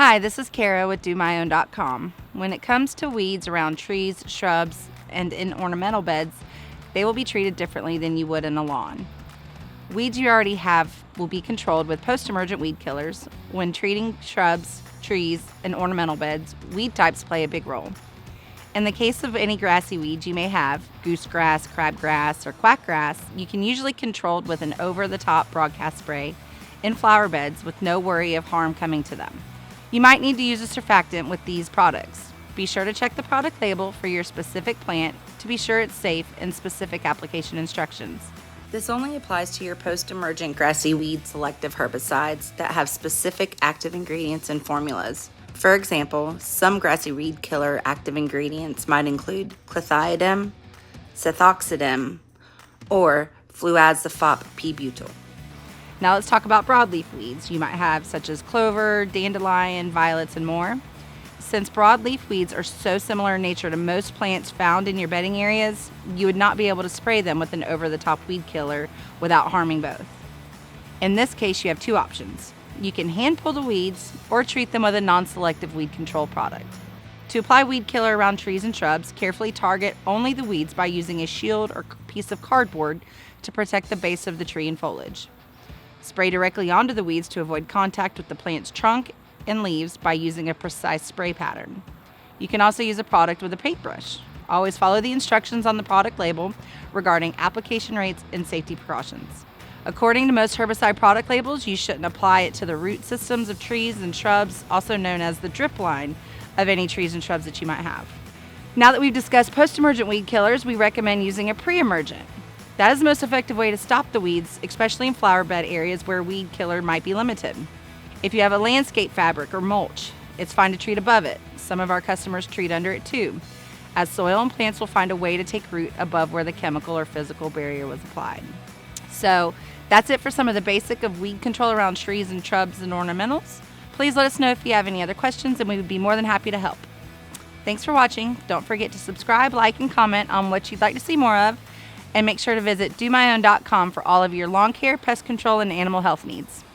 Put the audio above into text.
Hi, this is Kara with DoMyOwn.com. When it comes to weeds around trees, shrubs, and in ornamental beds, they will be treated differently than you would in a lawn. Weeds you already have will be controlled with post-emergent weed killers. When treating shrubs, trees, and ornamental beds, weed types play a big role. In the case of any grassy weeds you may have, goosegrass, crabgrass, or quackgrass, you can usually control with an over-the-top broadcast spray in flower beds with no worry of harm coming to them. You might need to use a surfactant with these products. Be sure to check the product label for your specific plant to be sure it's safe and specific application instructions. This only applies to your post-emergent grassy weed selective herbicides that have specific active ingredients and formulas. For example, some grassy weed killer active ingredients might include clethidim, sethoxydim, or fluazepop p-butyl. Now let's talk about broadleaf weeds you might have, such as clover, dandelion, violets, and more. Since broadleaf weeds are so similar in nature to most plants found in your bedding areas, you would not be able to spray them with an over-the-top weed killer without harming both. In this case, you have two options. You can hand pull the weeds or treat them with a non-selective weed control product. To apply weed killer around trees and shrubs, carefully target only the weeds by using a shield or piece of cardboard to protect the base of the tree and foliage. Spray directly onto the weeds to avoid contact with the plant's trunk and leaves by using a precise spray pattern. You can also use a product with a paintbrush. Always follow the instructions on the product label regarding application rates and safety precautions. According to most herbicide product labels, you shouldn't apply it to the root systems of trees and shrubs, also known as the drip line of any trees and shrubs that you might have. Now that we've discussed post-emergent weed killers, we recommend using a pre-emergent. That is the most effective way to stop the weeds, especially in flower bed areas where weed killer might be limited. If you have a landscape fabric or mulch, it's fine to treat above it. Some of our customers treat under it too, as soil and plants will find a way to take root above where the chemical or physical barrier was applied. So that's it for some of the basic of weed control around trees and shrubs and ornamentals. Please let us know if you have any other questions and we would be more than happy to help. Thanks for watching. Don't forget to subscribe, like, and comment on what you'd like to see more of. And make sure to visit DoMyOwn.com for all of your lawn care, pest control, and animal health needs.